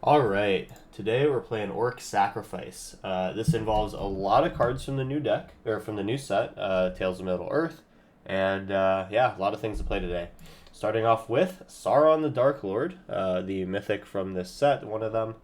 All right, today we're playing Orc Sacrifice. This involves a lot of cards from the new deck, or from the new set, Tales of Middle Earth, and yeah, a lot of things to play today. Starting off with Sauron the Dark Lord, the mythic from this set, one of them.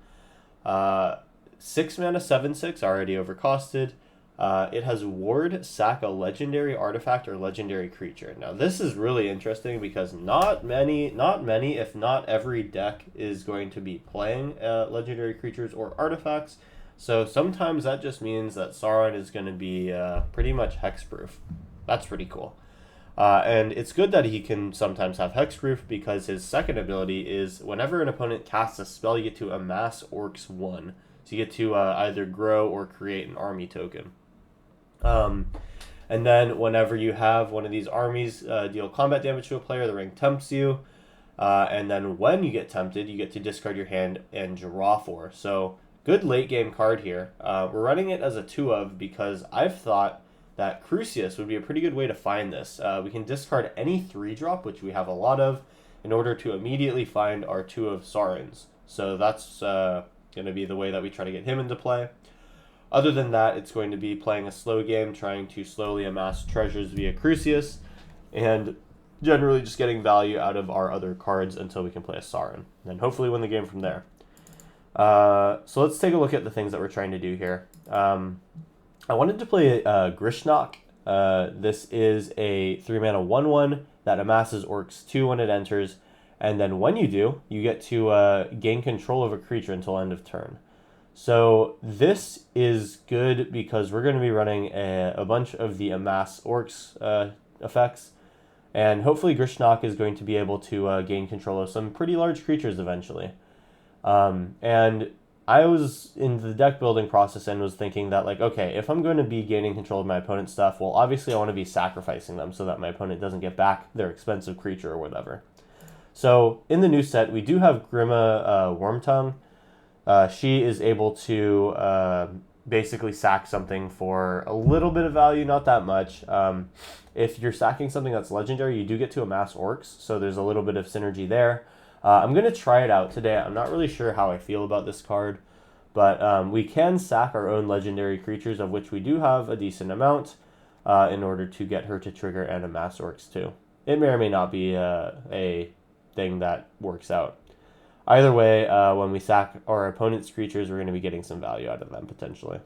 Uh, 6 mana, 7/6, already overcosted. It has Ward, sack a legendary artifact or legendary creature. Now this is really interesting because not many, if not every deck is going to be playing legendary creatures or artifacts. So sometimes that just means that Sauron is going to be pretty much hexproof. That's pretty cool. And it's good that he can sometimes have hexproof because his second ability is whenever an opponent casts a spell, you get to amass orcs 1. So you get to either grow or create an army token. Um, and then whenever you have one of these armies deal combat damage to a player, the ring tempts you. And then when you get tempted, you get to discard your hand and draw 4. So good late game card here. We're running it as a 2 of because I've thought that Crucius would be a pretty good way to find this. We can discard any 3-drop, which we have a lot of, in order to immediately find our 2 of Saurons. So that's going to be the way that we try to get him into play. Other than that, it's going to be playing a slow game, trying to slowly amass treasures via Crucius, and generally just getting value out of our other cards until we can play a Sauron. And hopefully win the game from there. So let's take a look at the things that we're trying to do here. I wanted to play Grishnok. This is a 3-mana 1/1 that amasses Orcs 2 when it enters, and then when you do, you get to gain control of a creature until end of turn. So this is good because we're going to be running a bunch of the amass Orcs effects, and hopefully Grishnok is going to be able to gain control of some pretty large creatures eventually. And I was in the deck building process and was thinking that, like, okay, if I'm going to be gaining control of my opponent's stuff, well, obviously I want to be sacrificing them so that my opponent doesn't get back their expensive creature or whatever. So in the new set, we do have Grima Wormtongue. She is able to basically sack something for a little bit of value, not that much. If you're sacking something that's legendary, you do get to amass orcs, so there's a little bit of synergy there. I'm going to try it out today. I'm not really sure how I feel about this card, but we can sack our own legendary creatures, of which we do have a decent amount, in order to get her to trigger and amass orcs too. It may or may not be a thing that works out. Either way, when we sack our opponent's creatures, we're going to be getting some value out of them potentially.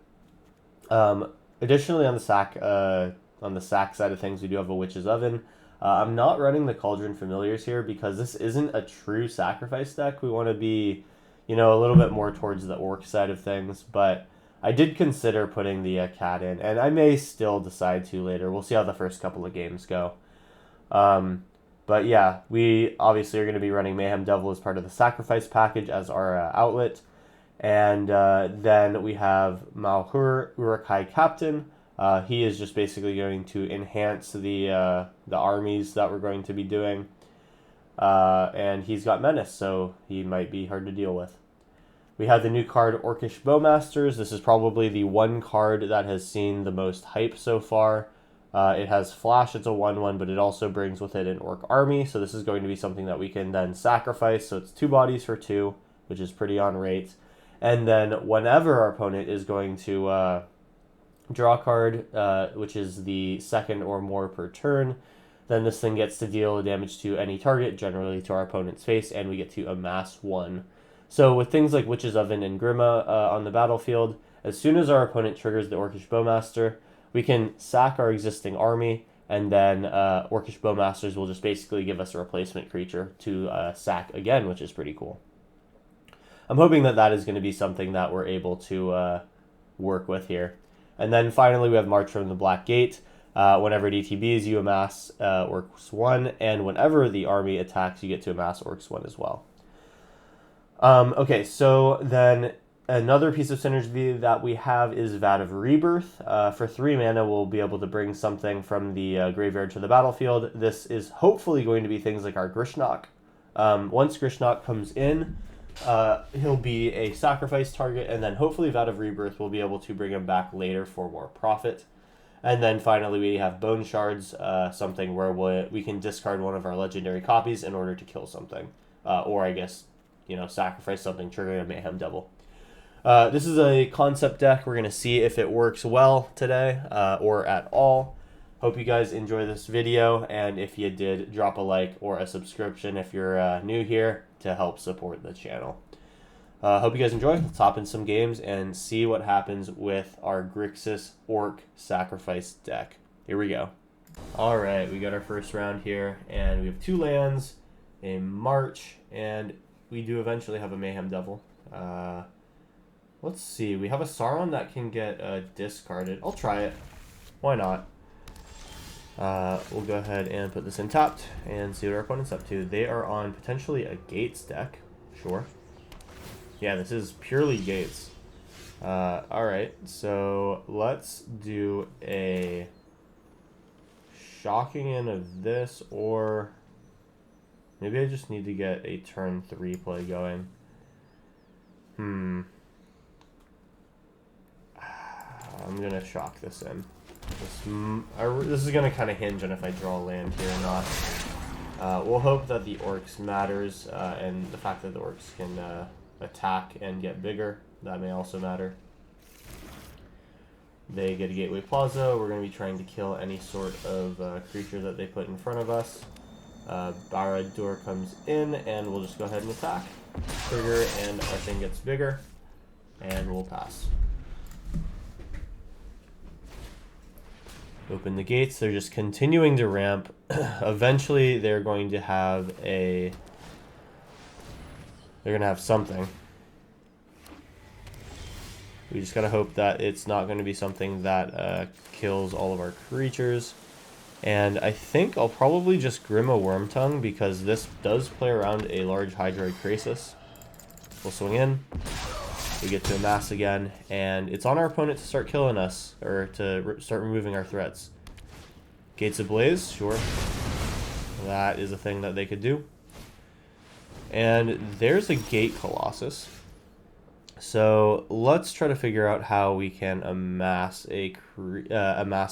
Additionally, on the sack side of things, we do have a Witch's Oven. I'm not running the Cauldron Familiars here because this isn't a true sacrifice deck. We want to be, a little bit more towards the orc side of things, but I did consider putting the cat in, and I may still decide to later. We'll see how the first couple of games go. But yeah, we obviously are going to be running Mayhem Devil as part of the sacrifice package as our outlet. And then we have Malhur Urukai Captain. He is just basically going to enhance the armies that we're going to be doing. And he's got Menace, so he might be hard to deal with. We have the new card Orcish Bowmasters. This is probably the one card that has seen the most hype so far. It has Flash, it's a 1/1, but it also brings with it an Orc army, so this is going to be something that we can then sacrifice, so it's 2 bodies for 2, which is pretty on rate. And then whenever our opponent is going to draw a card, which is the second or more per turn, then this thing gets to deal damage to any target, generally to our opponent's face, and we get to amass 1. So with things like Witch's Oven and Grima on the battlefield, as soon as our opponent triggers the Orcish Bowmaster, we can sack our existing army, and then Orcish Bowmasters will just basically give us a replacement creature to sack again, which is pretty cool. I'm hoping that that is going to be something that we're able to work with here. And then finally, we have March from the Black Gate. Whenever it ETBs, you amass Orcs 1, and whenever the army attacks, you get to amass Orcs 1 as well. Okay, so then another piece of synergy that we have is Vat of Rebirth. For 3 mana, we'll be able to bring something from the graveyard to the battlefield. This is hopefully going to be things like our Grishnok. Once Grishnok comes in, he'll be a sacrifice target, and then hopefully Vat of Rebirth will be able to bring him back later for more profit. And then finally we have Bone Shards, something where we can discard one of our legendary copies in order to kill something. Or I guess, you know, sacrifice something, triggering a Mayhem Devil. This is a concept deck. We're going to see if it works well today or at all. Hope you guys enjoy this video, and if you did, drop a like or a subscription if you're new here to help support the channel. Hope you guys enjoy. Let's hop in some games and see what happens with our Grixis Orc Sacrifice deck. Here we go. Alright, we got our first round here, and we have 2 lands, a March, and we do eventually have a Mayhem Devil. Let's see, we have a Sauron that can get discarded. I'll try it. Why not? We'll go ahead and put this in tapped and see what our opponent's up to. They are on potentially a Gates deck. Sure. Yeah, this is purely Gates. Alright, so let's do a shocking in of this, or maybe I just need to get a turn 3 play going. I'm gonna shock this in. This is gonna kind of hinge on if I draw a land here or not. We'll hope that the orcs matters, and the fact that the orcs can attack and get bigger, that may also matter. They get a Gateway Plaza. We're going to be trying to kill any sort of creature that they put in front of us. Barad-dûr comes in, and we'll just go ahead and attack. Trigger, and our thing gets bigger, and we'll pass. Open the gates. They're just continuing to ramp. Eventually, they're going to have a... They're going to have something. We just gotta hope that it's not going to be something that kills all of our creatures. And I think I'll probably just Grima Wormtongue, because this does play around a large Hydroid Krasis. We'll swing in. We get to amass again, and it's on our opponent to start killing us, or to start removing our threats. Gates Ablaze, sure. That is a thing that they could do. And there's a Gate Colossus. So let's try to figure out how we can amass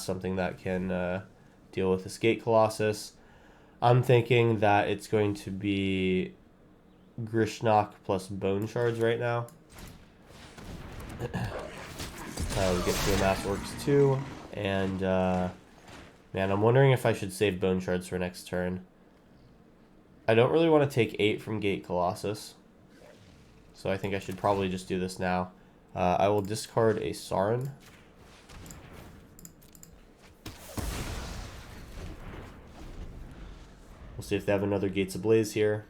something that can deal with this Gate Colossus. I'm thinking that it's going to be Grishnock plus Bone Shards right now. We get to amass Orcs too, and man, I'm wondering if I should save Bone Shards for next turn. I don't really want to take 8 from Gate Colossus, so I think I should probably just do this now. I will discard a Sauron. We'll see if they have another Gates Ablaze here.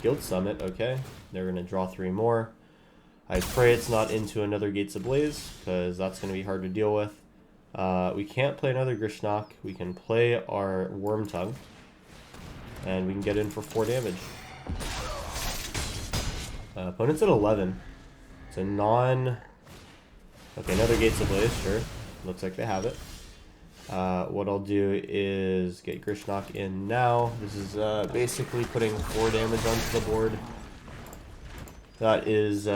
Guild Summit, okay. They're going to draw 3 more. I pray it's not into another Gates Ablaze, because that's going to be hard to deal with. We can't play another Grishnock. We can play our Wormtongue, and we can get in for 4 damage. Opponent's at 11. It's a non... Okay, another Gates Ablaze, sure. Looks like they have it. What I'll do is get Grishnock in now. This is basically putting 4 damage onto the board. That is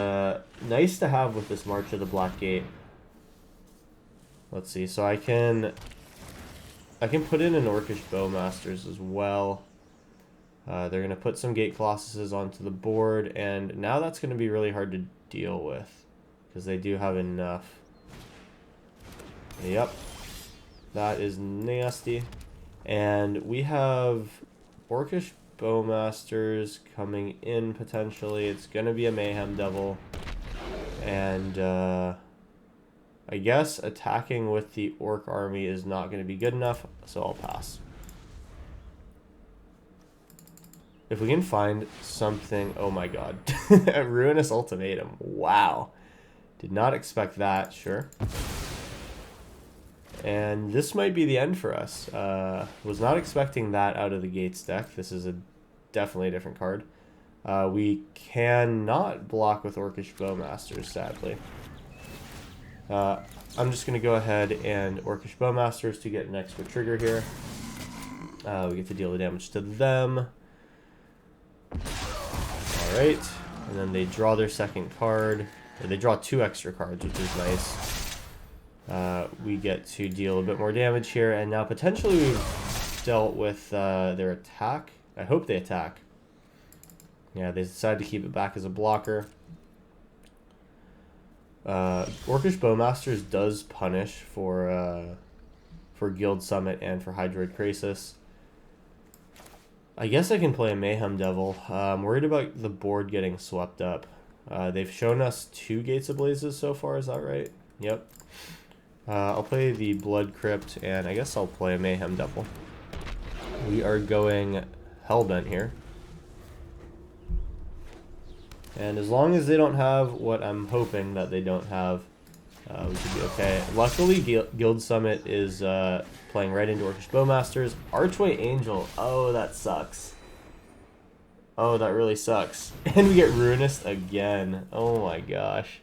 nice to have with this March of the Black Gate. Let's see, so I can put in an Orcish Bowmasters as well. They're going to put some Gate Colossuses onto the board, and now that's going to be really hard to deal with, because they do have enough. Yep. That is nasty. And we have Orcish Bowmasters coming in potentially. It's going to be a Mayhem Devil. And I guess attacking with the Orc army is not going to be good enough, so I'll pass. If we can find something... Oh my god. A Ruinous Ultimatum. Wow. Did not expect that. Sure. And this might be the end for us. Was not expecting that out of the Gates deck. This is definitely a different card. We cannot block with Orcish Bowmasters, sadly. I'm just going to go ahead and Orcish Bowmasters to get an extra trigger here. We get to deal the damage to them. Alright, and then they draw their second card. Or they draw 2 extra cards, which is nice. We get to deal a bit more damage here, and now potentially we've dealt with their attack. I hope they attack. Yeah, they decided to keep it back as a blocker. Orcish Bowmasters does punish for Guild Summit and for Hydroid Krasis. I guess I can play a Mayhem Devil. I'm worried about the board getting swept up. They've shown us 2 Gates of Blazes so far, is that right? Yep. I'll play the Blood Crypt, and I guess I'll play a Mayhem Devil. We are going Hellbent here. And as long as they don't have what I'm hoping that they don't have, we should be okay. Luckily, Guild Summit is playing right into Orcish Bowmasters. Archway Angel. Oh, that sucks. Oh, that really sucks. And we get Ruinous again. Oh my gosh.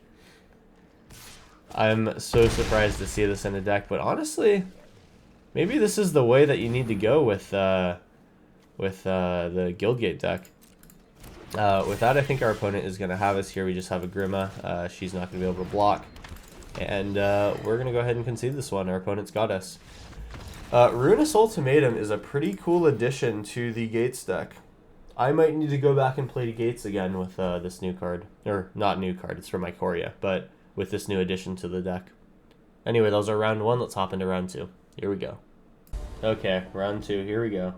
I'm so surprised to see this in a deck, but honestly, maybe this is the way that you need to go with the Guildgate deck. With that, I think our opponent is going to have us here. We just have a Grima. She's not going to be able to block. And we're going to go ahead and concede this one. Our opponent's got us. Ruinous Ultimatum is a pretty cool addition to the Gates deck. I might need to go back and play Gates again with this new card. Or, not new card, it's from Ikoria, but with this new addition to the deck. Anyway, that was our round 1. Let's hop into round 2. Here we go. Okay, round 2. Here we go.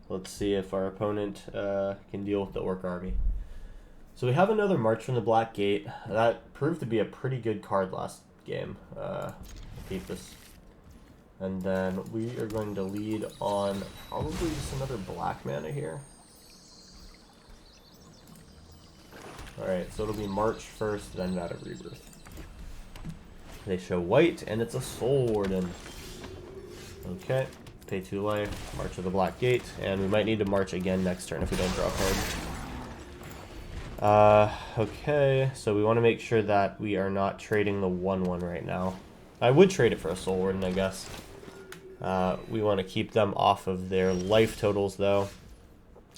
Let's see if our opponent can deal with the Orc army. So we have another March from the Black Gate. That proved to be a pretty good card last game. Keep this. And then we are going to lead on probably just another black mana here. Alright, so it'll be March first, then Vat of Rebirth. They show white, and it's a Soul Warden. Okay, pay 2 life, March of the Black Gate, and we might need to march again next turn if we don't draw a card. Okay, so we want to make sure that we are not trading the 1/1 right now. I would trade it for a Soul Warden, I guess. We want to keep them off of their life totals, though.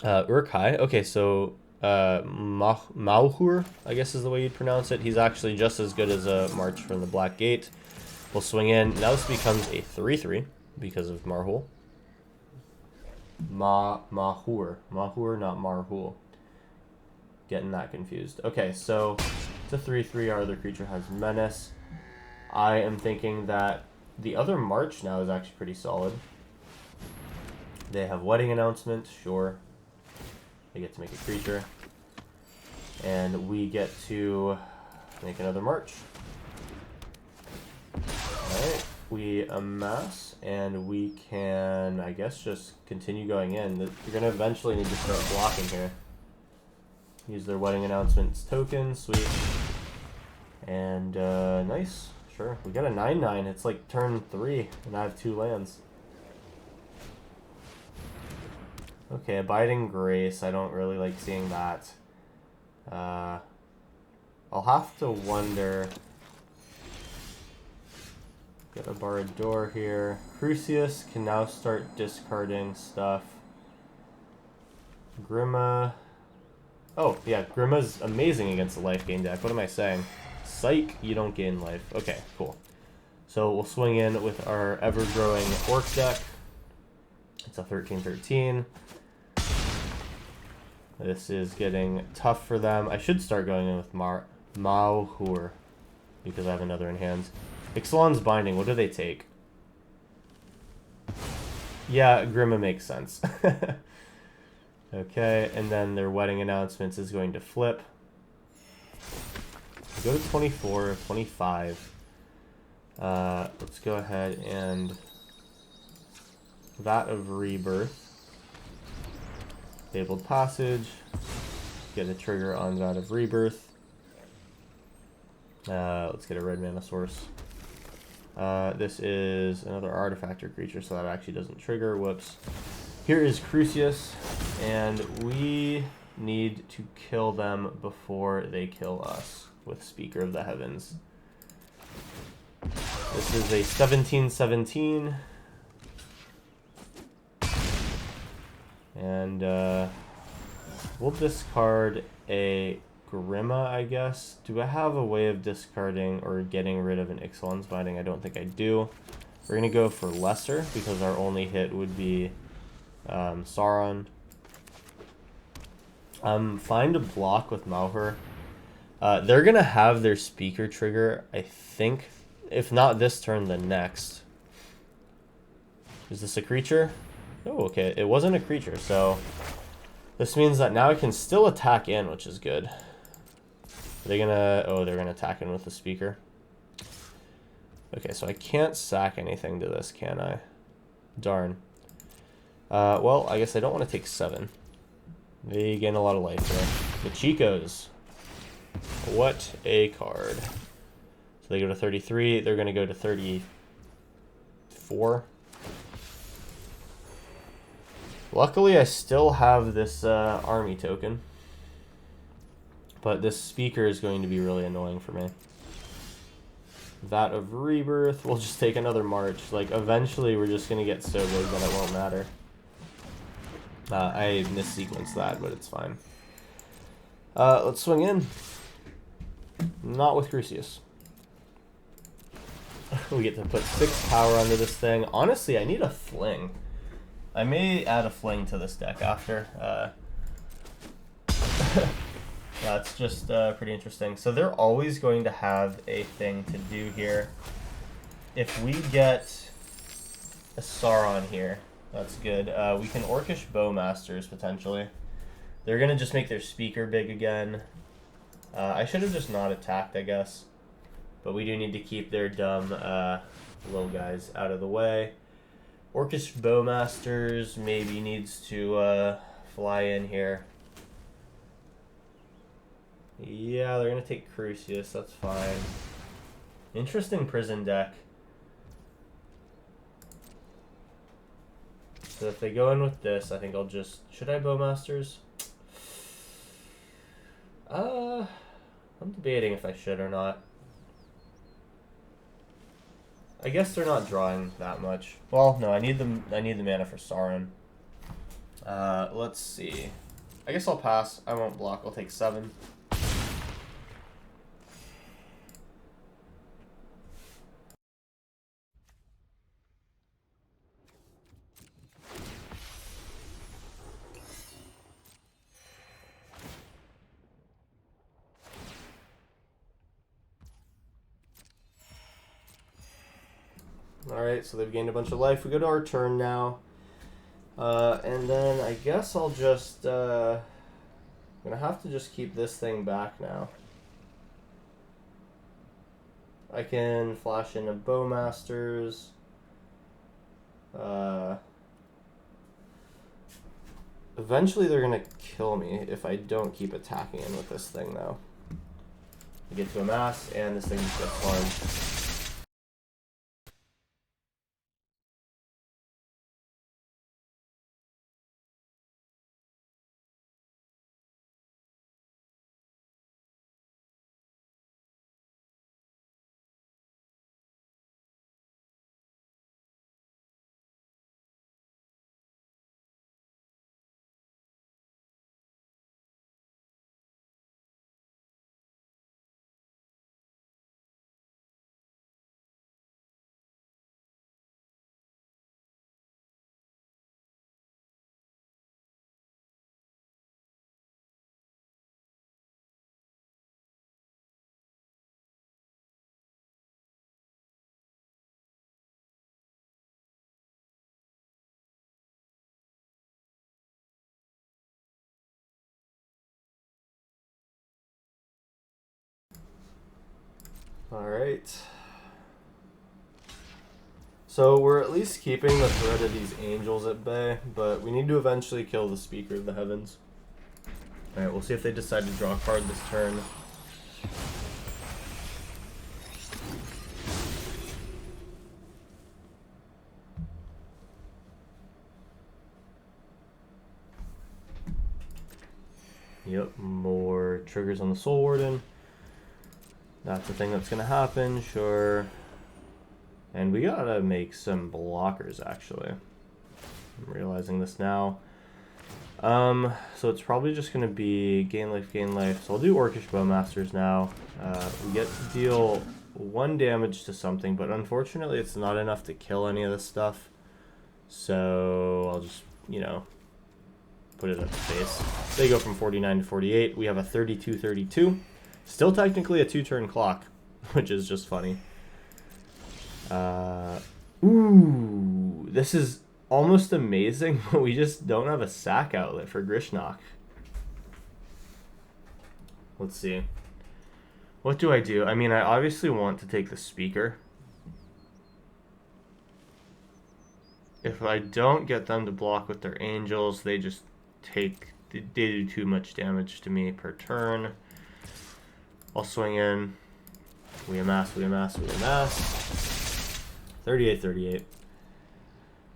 Urkai, okay, so Malhur, I guess is the way you'd pronounce it. He's actually just as good as a March from the Black Gate. We'll swing in. Now this becomes a 3/3 because of Marhul. Mahur, not Marhul. Getting that confused. Okay, so it's a 3/3. Our other creature has Menace. I am thinking that the other March now is actually pretty solid. They have Wedding Announcement, sure. They get to make a creature. And we get to make another March. Alright, we amass, and we can, I guess, just continue going in. You're going to eventually need to start blocking here. Use their Wedding Announcements token, sweet. And, nice, sure. We got a 9/9, it's like turn 3, and I have 2 lands. Okay, Abiding Grace. I don't really like seeing that. I'll have to wonder. Got a Borrowed Door here. Crucius can now start discarding stuff. Grima. Oh, yeah, Grima's amazing against the life gain deck. What am I saying? Psych, you don't gain life. Okay, cool. So we'll swing in with our ever-growing Orc deck. It's a 13/13. This is getting tough for them. I should start going in with Malhur because I have another in hand. Ixalan's Binding, what do they take? Yeah, Grima makes sense. Okay, and then their Wedding Announcements is going to flip. Go to 24, 25. Let's go ahead and Vat of Rebirth. Fabled Passage. Get a trigger on Vat of Rebirth. Let's get a red mana source. This is another artifact or creature, so that actually doesn't trigger. Whoops. Here is Crucius, and we need to kill them before they kill us with Speaker of the Heavens. This is a 17/17. And we'll discard a Grima, I guess. Do I have a way of discarding or getting rid of an Ixalan's Binding? I don't think I do. We're going to go for Lesser because our only hit would be Sauron. I'm fine to block with Malheur. They're going to have their speaker trigger, I think. If not this turn, then next. Is this a creature? Oh, okay. It wasn't a creature, so... This means that now I can still attack in, which is good. Are they gonna... Oh, they're gonna attack in with the speaker. Okay, so I can't sack anything to this, can I? Darn. Well, I guess I don't want to take 7. They gain a lot of life here. The Chicos. What a card. So they go to 33. They're going to go to 34. Luckily, I still have this army token. But this speaker is going to be really annoying for me. Vat of Rebirth. We'll just take another march. Like, eventually, we're just going to get so big that it won't matter. I missequenced that, but it's fine. Let's swing in. Not with Crucius. We get to put 6 power onto this thing. Honestly, I need a fling. I may add a fling to this deck after. Yeah, it's just pretty interesting. So they're always going to have a thing to do here. If we get a Sauron here, that's good. We can Orcish Bowmasters, potentially. They're going to just make their speaker big again. I should have just not attacked, I guess. But we do need to keep their dumb little guys out of the way. Orcish Bowmasters maybe needs to fly in here. Yeah, they're going to take Crucius. That's fine. Interesting prison deck. So if they go in with this, I think I'll just... Should I Bowmasters? I'm debating if I should or not. I guess they're not drawing that much. Well, no, I need the mana for Sauron. Let's see. I guess I'll pass. I won't block. I'll take 7. Alright, so they've gained a bunch of life. We go to our turn now. And then I guess I'll just... I'm going to have to just keep this thing back now. I can flash into Bowmasters. Eventually they're going to kill me if I don't keep attacking in with this thing, though. I get to amass, and this thing just gets farmed. Alright. So we're at least keeping the threat of these angels at bay, but we need to eventually kill the Speaker of the Heavens. Alright, we'll see if they decide to draw a card this turn. Yep, more triggers on the Soul Warden. That's the thing that's going to happen, sure. And we gotta make some blockers, actually. I'm realizing this now. So it's probably just going to be gain life, gain life. So I'll do Orcish Bowmasters now. We get to deal 1 damage to something, but unfortunately it's not enough to kill any of this stuff. So I'll just, you know, put it at the face. They go from 49 to 48. We have a 32-32. Still technically a 2-turn clock, which is just funny. Ooh, this is almost amazing, but we just don't have a sack outlet for Grishnok. Let's see. What do I do? I mean, I obviously want to take the speaker. If I don't get them to block with their angels, they just take... They do too much damage to me per turn. I'll swing in. We amass, we amass, we amass. 38-38.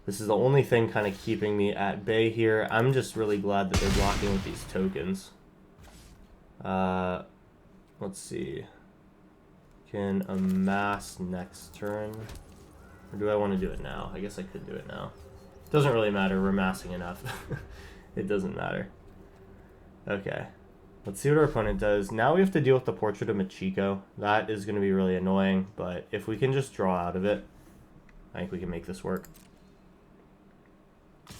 This is the only thing kind of keeping me at bay here. I'm just really glad that they're blocking with these tokens. Let's see. Can amass next turn. Or do I want to do it now? I guess I could do it now. Doesn't really matter. We're amassing enough. It doesn't matter. Okay. Let's see what our opponent does. Now we have to deal with the Portrait of Machiko. That is going to be really annoying, but if we can just draw out of it, I think we can make this work. I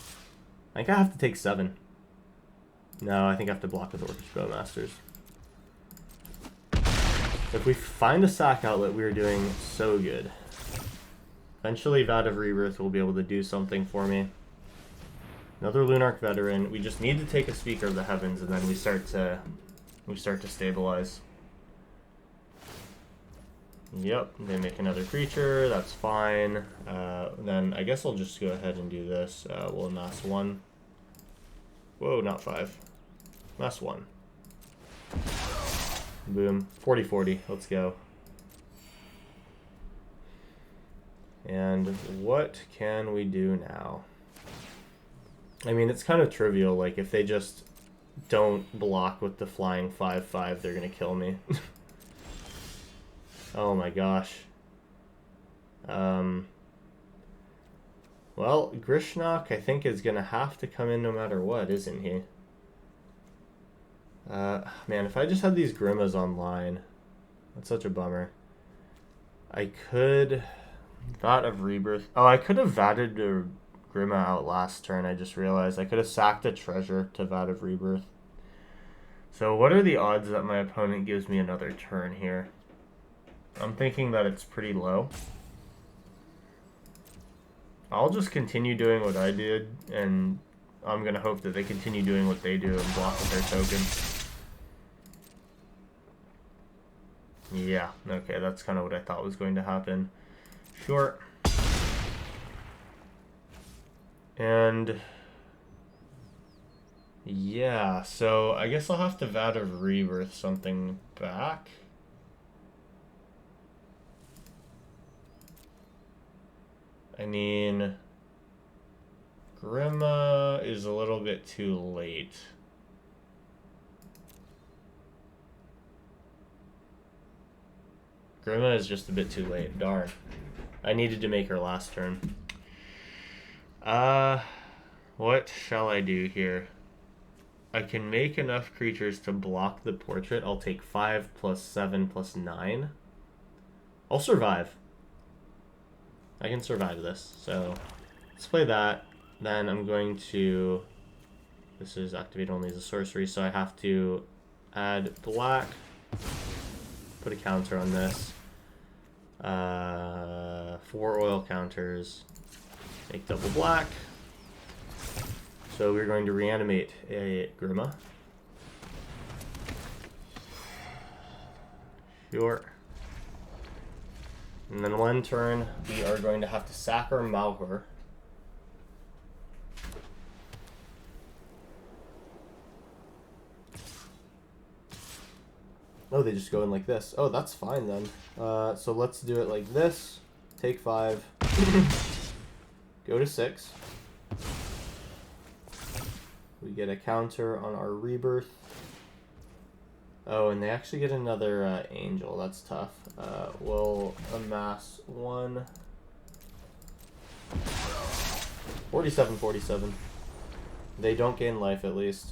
think I have to take 7. No, I think I have to block with Orcish Bowmasters. If we find a sack outlet, we are doing so good. Eventually, Vat of Rebirth will be able to do something for me. Another Lunarch Veteran. We just need to take a Speaker of the Heavens, and then we start to stabilize. Yep, they make another creature. That's fine. Then I guess I'll just go ahead and do this. We'll amass 1. Whoa, not 5. Amass 1. Boom. 40-40. Let's go. And what can we do now? I mean, it's kind of trivial. Like, if they just don't block with the flying 5/5, they're going to kill me. Oh my gosh. Well, Grishnok, I think, is going to have to come in no matter what, isn't he? Man, if I just had these Grimas online, that's such a bummer. I could... Vat of Rebirth. Oh, I could have vatted the Grima out last turn, I just realized. I could have sacked a treasure to Vat of Rebirth. So what are the odds that my opponent gives me another turn here? I'm thinking that it's pretty low. I'll just continue doing what I did, and I'm going to hope that they continue doing what they do and block with their tokens. Yeah, okay, that's kind of what I thought was going to happen. Sure. And yeah, so I guess I'll have to Vat of Rebirth something back. I mean, Grima is a little bit too late. Grima is just a bit too late. Darn. I needed to make her last turn. What shall I do here? I can make enough creatures to block the portrait. I'll take 5 plus 7 plus 9. I'll survive. I can survive this. So let's play that. Then I'm going to... This is activate only as a sorcery, so I have to add black. Put a counter on this. 4 oil counters. Make double black. So we're going to reanimate a Grima. Sure. And then one turn, we are going to have to sack our Malhor. Oh, they just go in like this. Oh, that's fine then. So let's do it like this. Take 5. Go to 6. We get a counter on our Rebirth. Oh, and they actually get another Angel. That's tough. We'll amass 1. 47-47. They don't gain life, at least.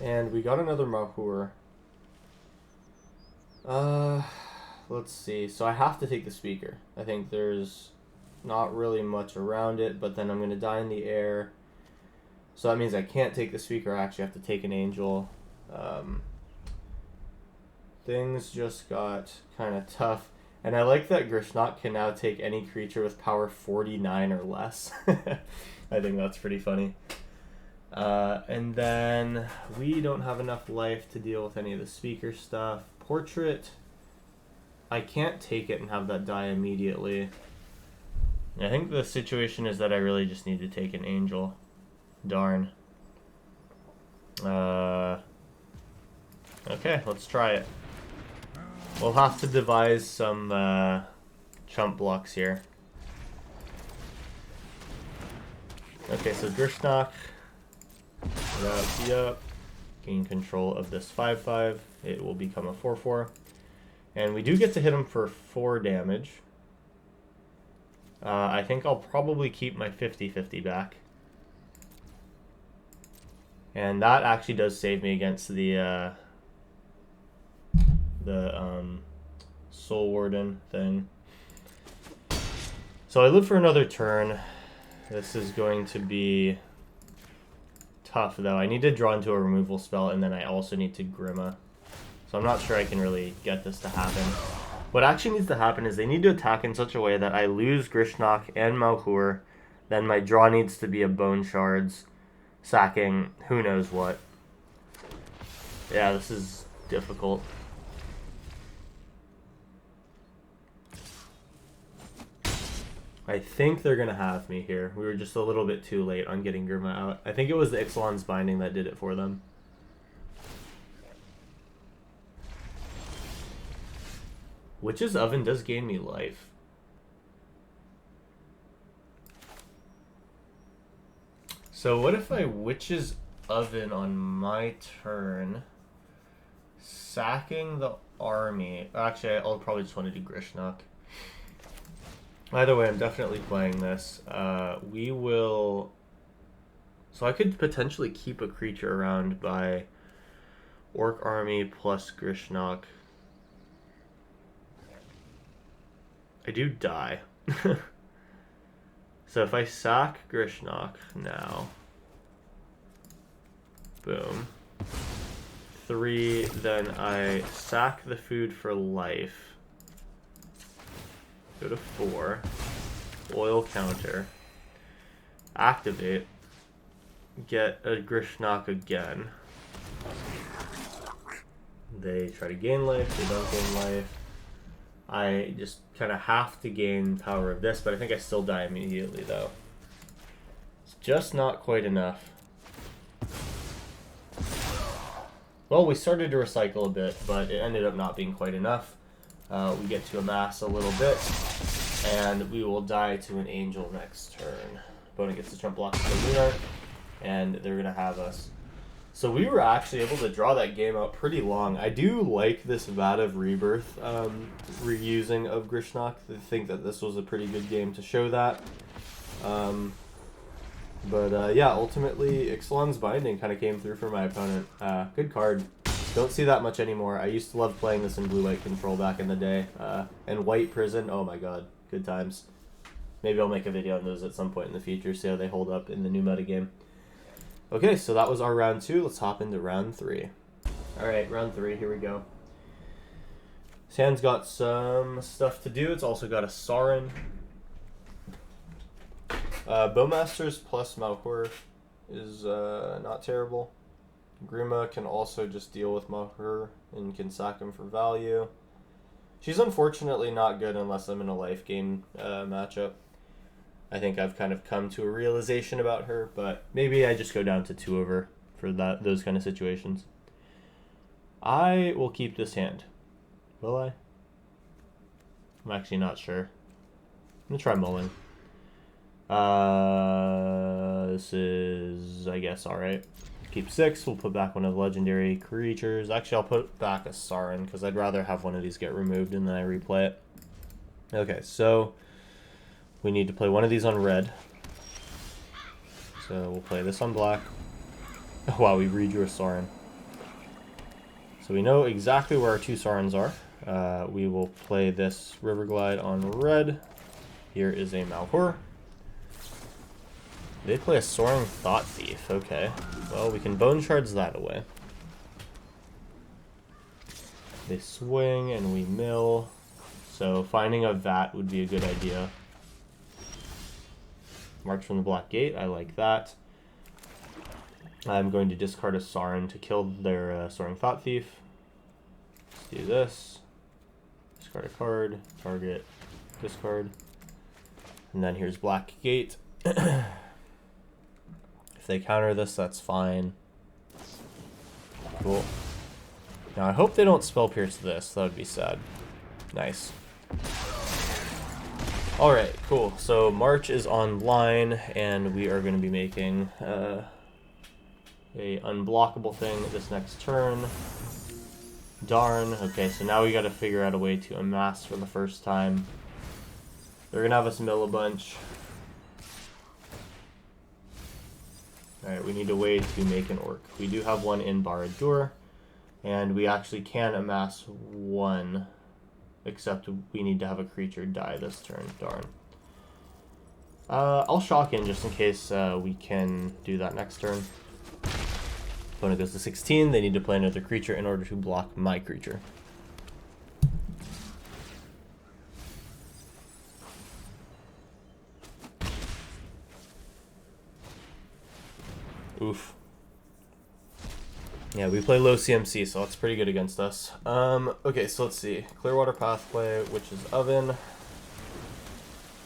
And we got another Mahur. Let's see. So I have to take the speaker. I think there's not really much around it, but then I'm going to die in the air. So that means I can't take the speaker. I actually have to take an angel. Things just got kind of tough. And I like that Grishnok can now take any creature with power 49 or less. I think that's pretty funny. And then we don't have enough life to deal with any of the speaker stuff. Portrait, I can't take it and have that die immediately. I think the situation is that I really just need to take an angel. Darn. Okay, let's try it. We'll have to devise some chump blocks here. Okay, so Grishnok. Yup. Gain control of this 5/5. It will become a 4/4. And we do get to hit him for 4 damage. I think I'll probably keep my 50/50 back. And that actually does save me against the Soul Warden thing. So I live for another turn. This is going to be tough, though. I need to draw into a removal spell, and then I also need to Grima. So I'm not sure I can really get this to happen. What actually needs to happen is they need to attack in such a way that I lose Grishnok and Malhur. Then my draw needs to be a Bone Shards, sacking who knows what. Yeah, this is difficult. I think they're going to have me here. We were just a little bit too late on getting Grima out. I think it was the Ixalan's Binding that did it for them. Witch's Oven does gain me life. So what if I Witch's Oven on my turn, sacking the army? Actually, I'll probably just want to do Grishnok. Either way, I'm definitely playing this. We will... So I could potentially keep a creature around by Orc Army plus Grishnok. I do die. So if I sack Grishnok now, boom. 3, then I sack the food for life. Go to 4. Oil counter. Activate. Get a Grishnok again. They try to gain life, they don't gain life. I just kind of have to gain power of this, but I think I still die immediately, though. It's just not quite enough. Well, we started to recycle a bit, but it ended up not being quite enough. We get to amass a little bit, and we will die to an angel next turn. Opponent gets to trump block the Lunar, and they're going to have us. So we were actually able to draw that game out pretty long. I do like this Vat of Rebirth reusing of Grishnok. I think that this was a pretty good game to show that. Yeah, ultimately, Ixalan's Binding kind of came through for my opponent. Good card. Don't see that much anymore. I used to love playing this in blue-white control back in the day. And White Prison, oh my god, good times. Maybe I'll make a video on those at some point in the future, see how they hold up in the new metagame. Okay, so that was our round 2. Let's hop into round 3. Alright, round 3, here we go. This hand's got some stuff to do. It's also got a Sauron. Bowmasters plus Malhur is not terrible. Grima can also just deal with Malhur and can sack him for value. She's unfortunately not good unless I'm in a life gain matchup. I think I've kind of come to a realization about her, but maybe I just go down to 2 of her for those kind of situations. I will keep this hand. Will I? I'm actually not sure. I'm going to try mulling. This is, I guess, alright. Keep 6. We'll put back one of the legendary creatures. Actually, I'll put back a Sauron because I'd rather have one of these get removed and then I replay it. Okay, so we need to play one of these on red. So we'll play this on black. Oh, wow, we redrew a Sauron. So we know exactly where our 2 Sarns are. We will play this Riverglide on red. Here is a Malhor. They play a Soaring Thought Thief. Okay. Well, we can Bone Shards that away. They swing and we mill. So finding a Vat would be a good idea. March from the Black Gate. I like that. I'm going to discard a Sarn to kill their Soaring Thought Thief. Let's do this. Discard a card. Target. Discard. And then here's Black Gate. If they counter this, that's fine. Cool. Now I hope they don't Spell Pierce this. That would be sad. Nice. Alright, cool. So March is online, and we are going to be making a unblockable thing this next turn. Darn. Okay, so now we got to figure out a way to amass for the first time. They're going to have us mill a bunch. Alright, we need a way to make an orc. We do have one in Barad-dûr, and we actually can amass one, except we need to have a creature die this turn. Darn. I'll shock in just in case we can do that next turn. Opponent goes to 16, they need to play another creature in order to block my creature. Oof. Yeah, we play low CMC, so that's pretty good against us. Okay, so let's see. Clearwater Pathway, Witch's Oven.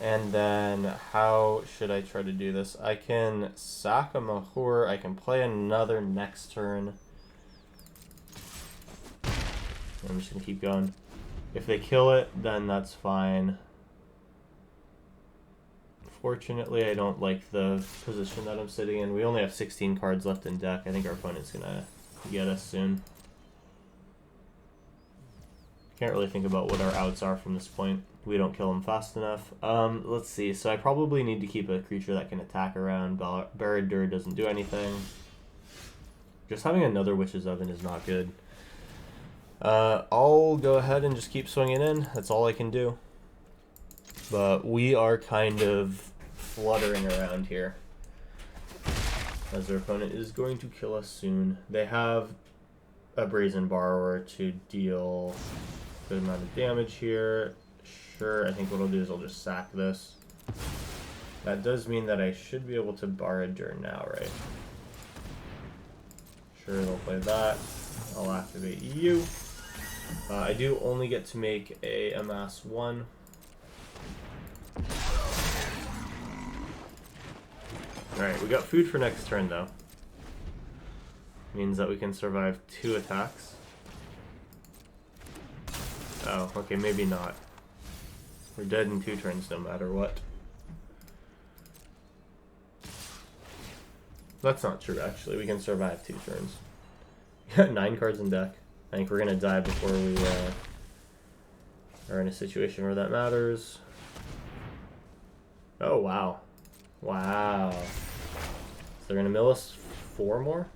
And then how should I try to do this? I can sack a Malhor. I can play another next turn. I'm just going to keep going. If they kill it, then that's fine. Fortunately, I don't like the position that I'm sitting in. We only have 16 cards left in deck. I think our opponent's going to get us soon. Can't really think about what our outs are from this point. We don't kill them fast enough. Let's see. So I probably need to keep a creature that can attack around. Barad-dûr doesn't do anything. Just having another Witch's Oven is not good. I'll go ahead and just keep swinging in. That's all I can do. But we are kind of fluttering around here, as their opponent is going to kill us soon. They have a Brazen Borrower to deal a good amount of damage here. Sure, I think what I'll do is I'll just sack this. That does mean that I should be able to Barad-dûr now, right? Sure, they'll play that. I'll activate you. I do only get to make a amass 1. Alright, we got food for next turn, though. Means that we can survive 2 attacks. Oh, okay, maybe not. We're dead in 2 turns no matter what. That's not true, actually. We can survive 2 turns. We got 9 cards in deck. I think we're going to die before we are in a situation where that matters. Oh, wow. Wow. So they're going to mill us 4 more?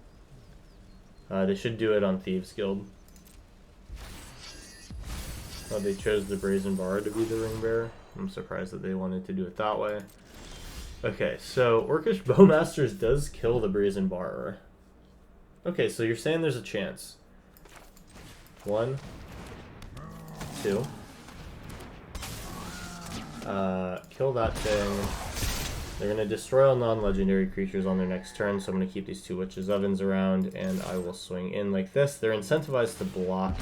They should do it on Thieves Guild. Oh, they chose the Brazen Bar to be the Ring Bearer. I'm surprised that they wanted to do it that way. Okay, so Orcish Bowmasters does kill the Brazen Borrower. Okay, so you're saying there's a chance. 1, 2. Kill that thing. They're going to destroy all non-legendary creatures on their next turn, so I'm going to keep these 2 Witches' Ovens around, and I will swing in like this. They're incentivized to block,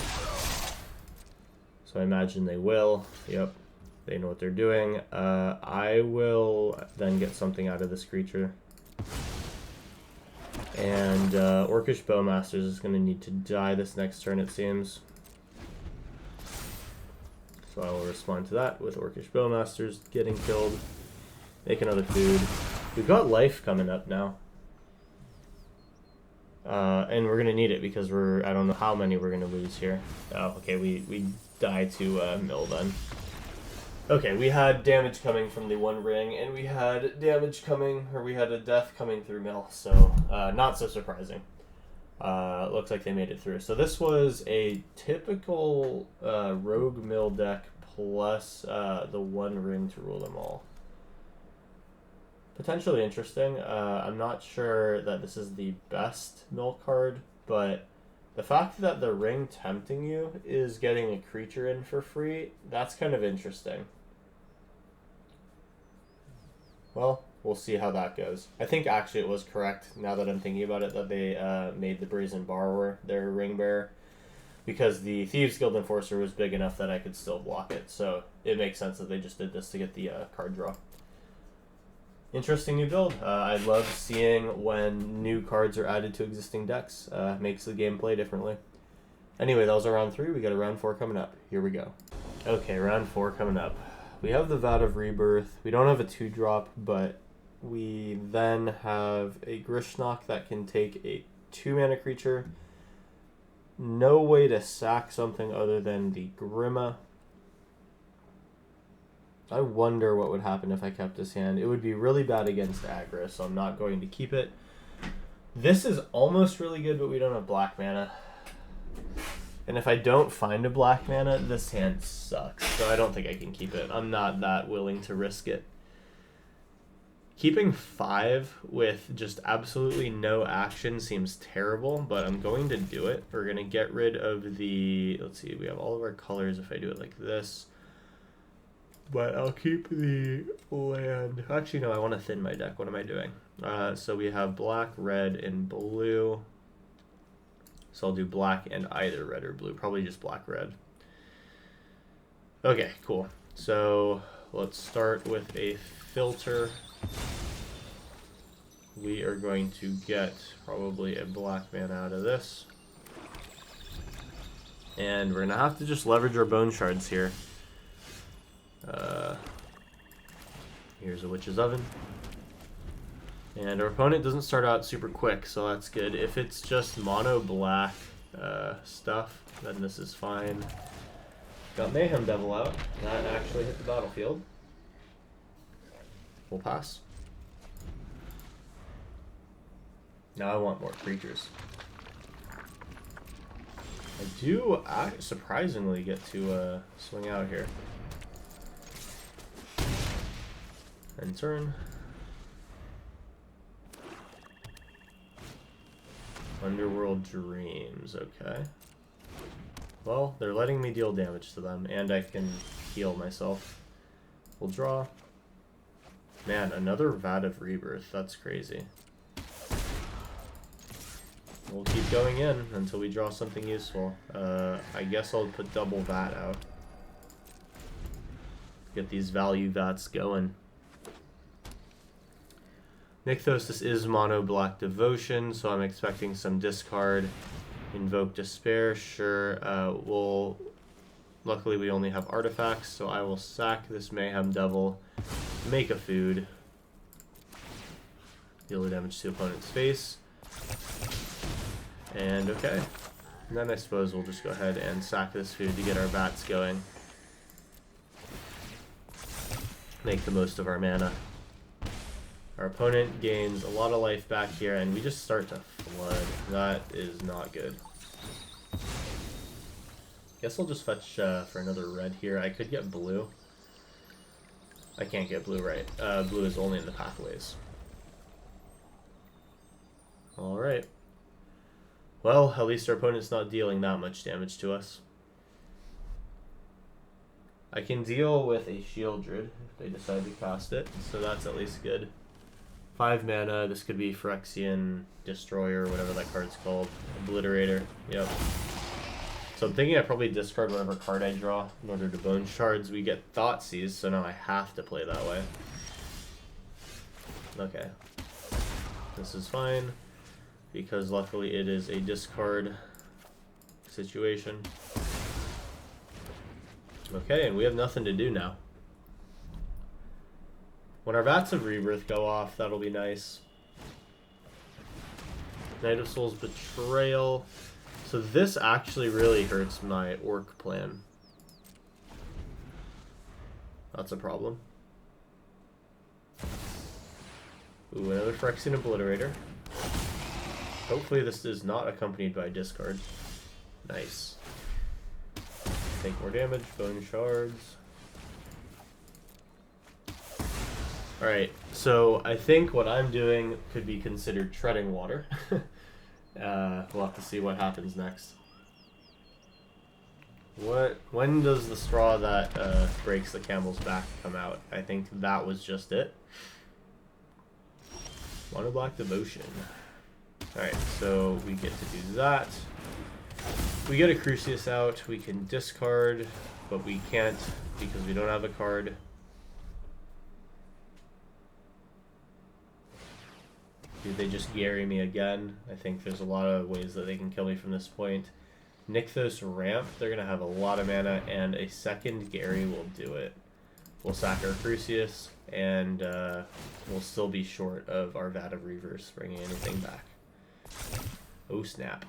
so I imagine they will. Yep, they know what they're doing. I will then get something out of this creature. And Orcish Bowmasters is going to need to die this next turn, it seems. So I will respond to that with Orcish Bowmasters getting killed. Make another food. We've got life coming up now. And we're going to need it because I don't know how many we're going to lose here. Oh, okay, we die to mill then. Okay, we had damage coming from the 1 ring, and we had damage coming, or we had a death coming through mill, so not so surprising. Looks like they made it through. So this was a typical rogue mill deck plus the one ring to rule them all. Potentially interesting. I'm not sure that this is the best mill card, but the fact that the ring tempting you is getting a creature in for free, that's kind of interesting. Well, we'll see how that goes. I think actually it was correct, now that I'm thinking about it, that they made the Brazen Borrower their ring bearer, because the Thieves Guild Enforcer was big enough that I could still block it, so it makes sense that they just did this to get the card draw. Interesting new build. I love seeing when new cards are added to existing decks. Makes the game play differently. Anyway, that was our round 3. We got a round 4 coming up. Here we go. Okay, round 4 coming up. We have the Vat of Rebirth. We don't have a 2-drop, but we then have a Grishnock that can take a 2-mana creature. No way to sack something other than the Grima. I wonder what would happen if I kept this hand. It would be really bad against aggro, so I'm not going to keep it. This is almost really good, but we don't have black mana. And if I don't find a black mana, this hand sucks, so I don't think I can keep it. I'm not that willing to risk it. Keeping 5 with just absolutely no action seems terrible, but I'm going to do it. We're going to get rid of the... Let's see, we have all of our colors if I do it like this. But I'll keep the land. Actually, no, I want to thin my deck. What am I doing? So we have black, red, and blue. So I'll do black and either red or blue. Probably just black, red. Okay, cool. So let's start with a filter. We are going to get probably a black mana out of this. And we're going to have to just leverage our bone shards here. Here's a Witch's Oven. And our opponent doesn't start out super quick, so that's good. If it's just mono black stuff, then this is fine. Got Mayhem Devil out. That actually hit the battlefield. We'll pass. Now I want more creatures. I do surprisingly get to swing out here. End turn. Underworld Dreams, okay. Well, they're letting me deal damage to them, and I can heal myself. We'll draw. Man, another Vat of Rebirth, that's crazy. We'll keep going in until we draw something useful. I guess I'll put double Vat out. Get these value Vats going. Nykthos is mono black devotion, so I'm expecting some discard. Invoke Despair, sure. Luckily we only have artifacts, so I will sack this Mayhem Devil, make a food, deal damage to opponent's face, and okay. And then I suppose we'll just go ahead and sack this food to get our bats going. Make the most of our mana. Our opponent gains a lot of life back here, and we just start to flood. That is not good. Guess I'll just fetch for another red here. I could get blue. I can't get blue, right? Blue is only in the pathways. Alright. Well, at least our opponent's not dealing that much damage to us. I can deal with a Shieldred if they decide to cast it, so that's at least good. 5 mana, this could be Phyrexian Destroyer, whatever that card's called. Obliterator, yep. So I'm thinking I probably discard whatever card I draw in order to bone shards. We get Thoughtseize, so now I have to play that way. Okay. This is fine, because luckily it is a discard situation. Okay, and we have nothing to do now. When our Vats of Rebirth go off, that'll be nice. Knight of Souls Betrayal. So this actually really hurts my orc plan. That's a problem. Ooh, another Phyrexian Obliterator. Hopefully this is not accompanied by discard. Nice. Take more damage, bone shards. Alright, so I think what I'm doing could be considered treading water. We'll have to see what happens next. When does the straw that breaks the camel's back come out? I think that was just it. Mono Black Devotion. Alright, so we get to do that. We get a Crucius out, we can discard, but we can't because we don't have a card. Did they just Gary me again? I think there's a lot of ways that they can kill me from this point. Nykthos Ramp, they're going to have a lot of mana, and a second Gary will do it. We'll sack our Crucius, and we'll still be short of our Vat of Reavers bringing anything back. Oh snap.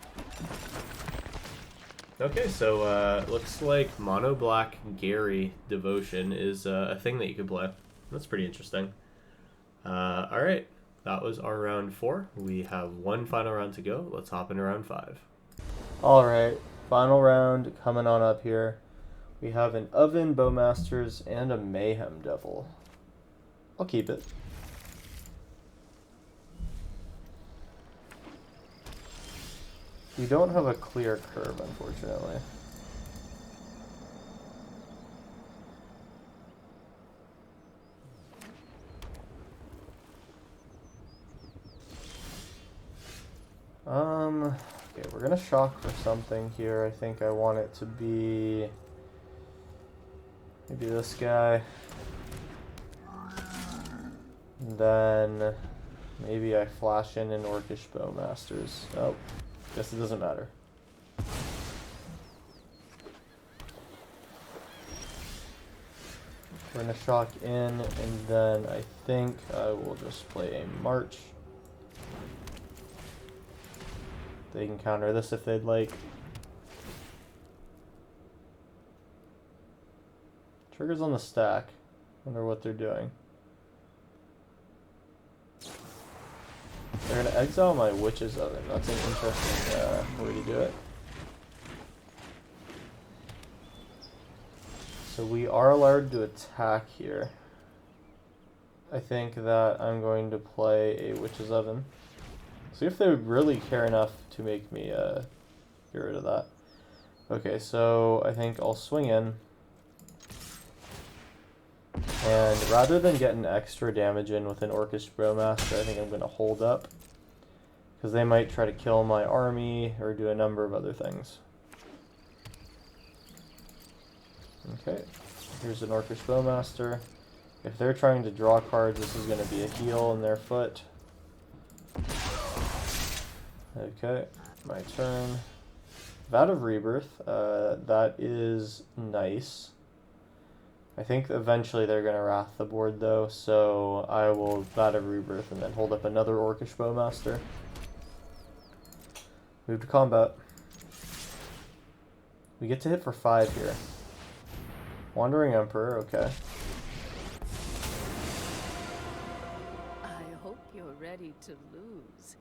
Okay, so looks like Mono Black Gary Devotion is a thing that you could play. That's pretty interesting. Alright, that was our round 4. We have one final round to go. Let's hop into round 5. Alright, final round coming on up here. We have an Oven Bowmasters and a Mayhem Devil. I'll keep it. We don't have a clear curve, unfortunately. Okay, we're gonna shock for something here. I think I want it to be maybe this guy. And then maybe I flash in an Orcish Bowmasters. Oh, guess it doesn't matter. We're gonna shock in, and then I think I will just play a March. They can counter this if they'd like. Triggers on the stack. Wonder what they're doing. They're gonna exile my Witch's Oven. That's an interesting way to do it. So we are allowed to attack here. I think that I'm going to play a Witch's Oven. See if they really care enough to make me get rid of that. Okay, so I think I'll swing in. And rather than getting extra damage in with an Orcish Bowmaster, I think I'm going to hold up. Because they might try to kill my army or do a number of other things. Okay, here's an Orcish Bowmaster. If they're trying to draw cards, this is going to be a heal in their foot. Okay, my turn. Vat of Rebirth, that is nice. I think eventually they're going to Wrath the board though, so I will Vat of Rebirth and then hold up another Orcish Bowmaster. Move to combat. We get to hit for 5 here. Wandering Emperor, okay. I hope you're ready to lose.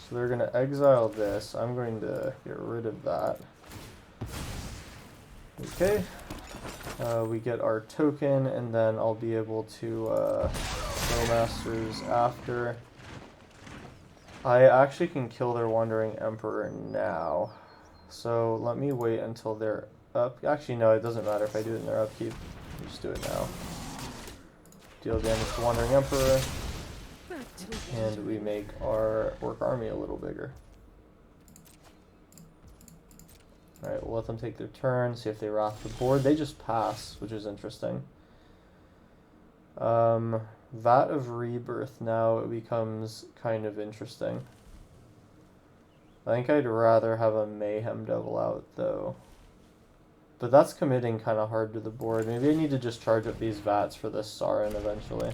So they're going to exile this. I'm going to get rid of that. Okay. We get our token, and then I'll be able to Bowmasters after. I actually can kill their Wandering Emperor now. So let me wait until they're up. Actually, no, it doesn't matter if I do it in their upkeep. I'll just do it now. Deal damage to Wandering Emperor. And we make our Orc army a little bigger. Alright, we'll let them take their turn, see if they Wrath the board. They just pass, which is interesting. Vat of Rebirth now, it becomes kind of interesting. I think I'd rather have a Mayhem Devil out, though. But that's committing kind of hard to the board. Maybe I need to just charge up these Vats for this Sarin eventually.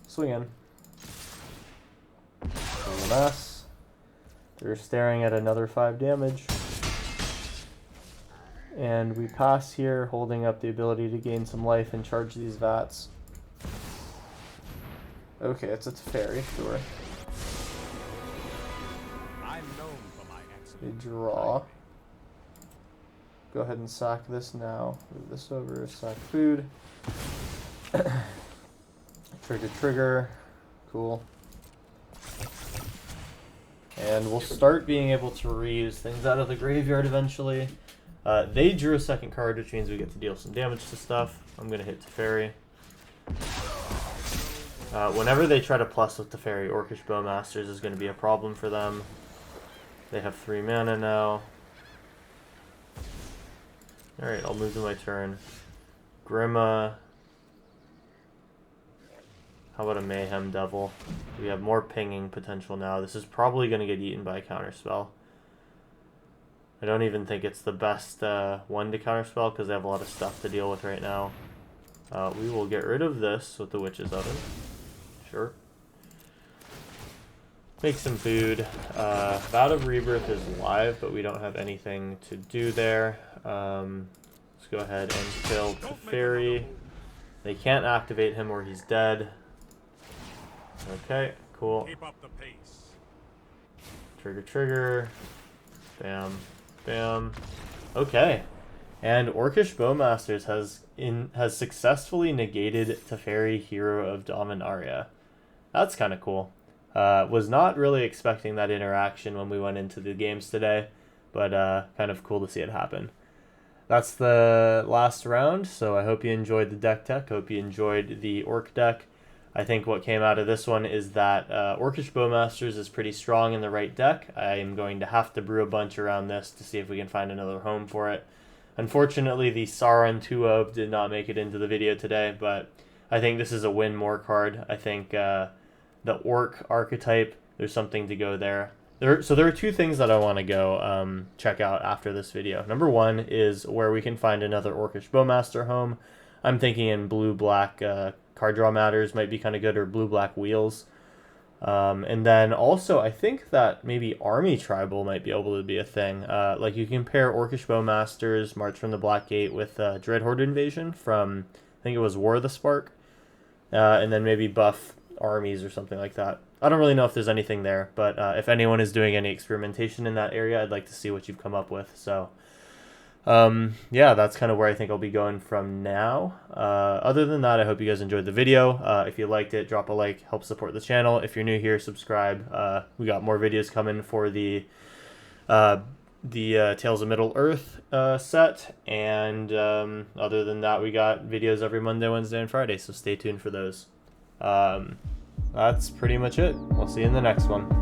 Swing in. Little mess. They're staring at another 5 damage. And we pass here, holding up the ability to gain some life and charge these Vats. Okay, it's a fairy, sure. They draw. Go ahead and sack this now. Move this over, sack food. Trigger. Cool. And we'll start being able to reuse things out of the graveyard eventually. They drew a second card, which means we get to deal some damage to stuff. I'm going to hit Teferi. Whenever they try to plus with Teferi, Orcish Bowmasters is going to be a problem for them. They have 3 mana now. Alright, I'll move to my turn. Grima. How about a Mayhem Devil? We have more pinging potential now. This is probably going to get eaten by a counterspell. I don't even think it's the best one to counterspell because they have a lot of stuff to deal with right now. We will get rid of this with the Witch's Oven. Sure. Make some food. Vow of Rebirth is live, but we don't have anything to do there. Let's go ahead and kill Teferi. They can't activate him or he's dead. Okay, cool. Keep up the pace. Trigger. Bam. Bam. Okay. And Orcish Bowmasters has successfully negated Teferi, Hero of Dominaria. That's kind of cool. Was not really expecting that interaction when we went into the games today, but kind of cool to see it happen. That's the last round, so I hope you enjoyed the deck tech. Hope you enjoyed the Orc deck. I think what came out of this one is that Orcish Bowmasters is pretty strong in the right deck. I'm going to have to brew a bunch around this to see if we can find another home for it. Unfortunately, the Sauron 2-of did not make it into the video today, but I think this is a win more card. I think the Orc archetype, there's something to go there. So there are two things that I want to go check out after this video. Number one is where we can find another Orcish Bowmaster home. I'm thinking in blue-black card draw matters might be kind of good, or blue-black wheels. And then also, I think that maybe Army Tribal might be able to be a thing. Like you can pair Orcish Bowmasters, March from the Black Gate with Dreadhorde Invasion from, I think it was War of the Spark. And then maybe buff armies or something like that. I don't really know if there's anything there, but if anyone is doing any experimentation in that area, I'd like to see what you've come up with. So, yeah, that's kind of where I think I'll be going from now. Other than that, I hope you guys enjoyed the video. If you liked it, drop a like, help support the channel. If you're new here, subscribe. We got more videos coming for the Tales of Middle-earth set, and other than that, we got videos every Monday, Wednesday, and Friday, so stay tuned for those. That's pretty much it. We'll see you in the next one.